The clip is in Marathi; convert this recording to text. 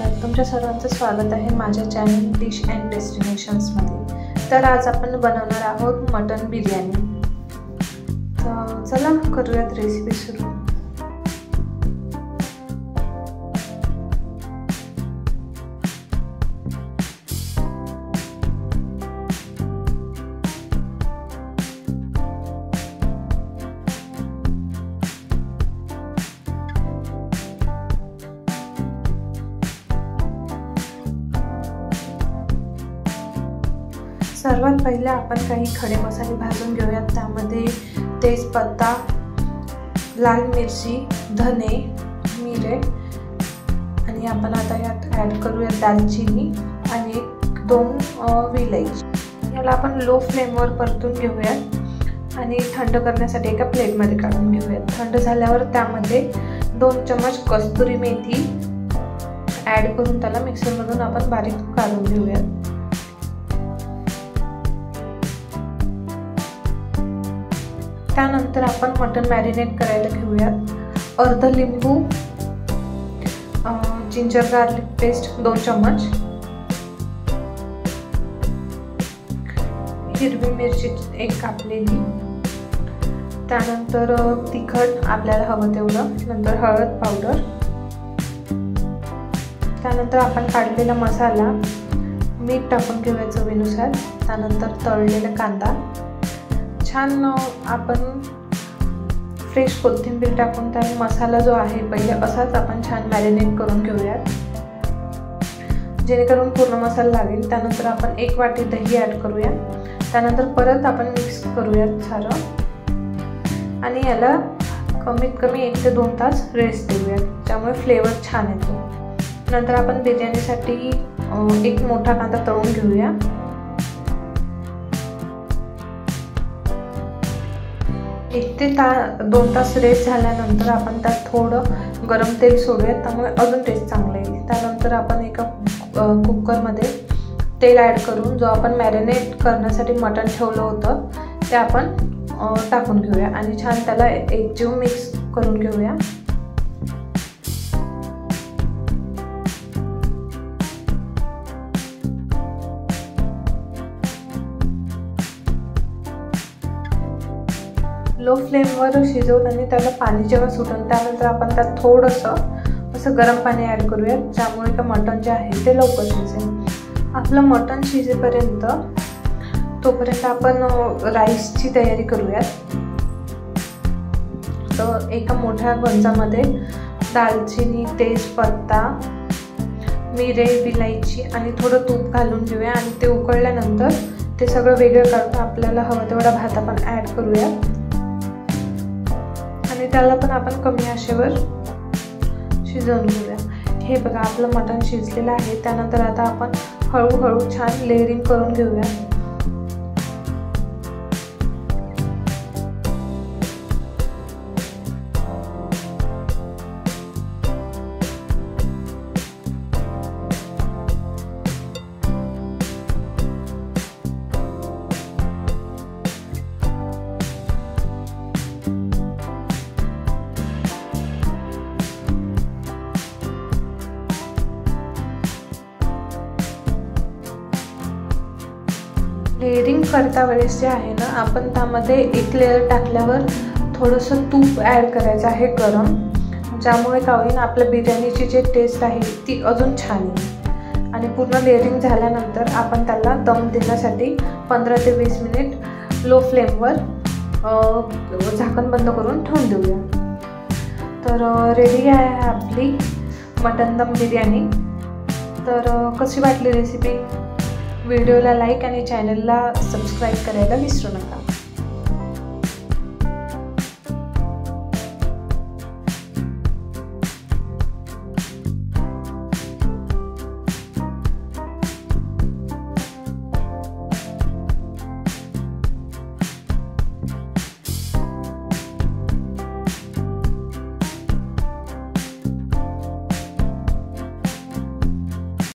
नमस्कार, तुमच्या सर्वांचं स्वागत आहे माझ्या चॅनल डिश अँड डेस्टिनेशन्समध्ये। तर आज आपण बनवणार आहोत मटन बिर्याणी। तर चला करूयात रेसिपी सुरू। सर्वात पहिले आपण काही खडे मसाले भाजून घेऊयात। त्यामध्ये तेजपत्ता, लाल मिरची, धने, मिरे आणि आपण आता यात ॲड करूयात दालचिनी आणि 2 विलायची। याला आपण लो फ्लेमवर परतून घेऊयात आणि थंड करण्यासाठी एका प्लेटमध्ये काढून घेऊयात। थंड झाल्यावर त्यामध्ये 2 चमच कस्तुरी मेथी ॲड करून त्याला मिक्सरमधून आपण बारीक काढून घेऊयात। त्यानंतर आपण मटन मॅरिनेट करायला घेऊयात। अर्धा लिंबू, जिंजर गार्लिक पेस्ट 2 चमच, हिरवी मिरची 1 कापलेली, त्यानंतर तिखट आपल्याला हवं तेवढं, नंतर हळद पावडर, त्यानंतर आपण काढलेला मसाला, मीठ टाकून घेऊया चवीनुसार, त्यानंतर तळलेला कांदा, छान आपण फ्रेश कोथिंबीर टाकून त्या मसाला जो आहे पहिले असाच आपण छान मॅरिनेट करून घेऊयात जेणेकरून पूर्ण मसाला लागेल। त्यानंतर आपण 1 वाटी दही ॲड करूया, त्यानंतर परत आपण मिक्स करूयात सारं आणि याला कमीत कमी 1 ते 2 तास रेस्ट देऊयात, त्यामुळे फ्लेवर छान येतो। नंतर आपण बिर्याणीसाठी 1 मोठा कांदा तळून घेऊया। 1 ते 2 तास रेस्ट झाल्यानंतर आपण त्यात थोडं गरम तेल सोडूयात, त्यामुळे अजून टेस्ट चांगलं येईल। त्यानंतर आपण एका कुकरमध्ये तेल ॲड करून जो आपण मॅरिनेट करण्यासाठी मटण ठेवलं होतं ते आपण टाकून घेऊया आणि छान त्याला एकजीव मिक्स करून घेऊया। लो फ्लेमवर शिजवताना त्याला पाणी जेव्हा सुटेल त्यानंतर आपण त्यात थोडंसं असं गरम पाणी ॲड करूयात, ज्यामुळे का मटण जे आहे ते लवकर शिजेल। आपलं मटण शिजेपर्यंत तोपर्यंत आपण राईसची तयारी करूयात। तर एका मोठ्या गंजामध्ये दालचिनी, तेजपत्ता, मिरे, विलायची आणि थोडं तूप घालून घेऊया आणि ते उकळल्यानंतर ते सगळं वेगळं काढून आपल्याला हवं तेवढा भात आपण ॲड करूयात आणि त्याला पण आपण कमी आचेवर शिजवून घेऊया। हे बघा आपलं मटण शिजलेलं आहे। त्यानंतर आता आपण हळूहळू छान लेअरिंग करून घेऊया। लेअरिंग करता वेळेस जे आहे ना, आपण त्यामध्ये 1 लेअर टाकल्यावर थोडंसं तूप ॲड करायचं आहे गरम, ज्यामुळे काय होईल आपल्या बिर्याणीची जी टेस्ट आहे ती अजून छान येईल। आणि पूर्ण लेअरिंग झाल्यानंतर आपण त्याला दम देण्यासाठी 15 ते 20 मिनिट लो फ्लेमवर झाकण बंद करून ठेवून देऊया। तर रेडी आहे आपली मटन दम बिर्याणी। तर कशी वाटली रेसिपी? व्हिडिओला लाईक आणि चॅनलला सबस्क्राईब करायला विसरू नका।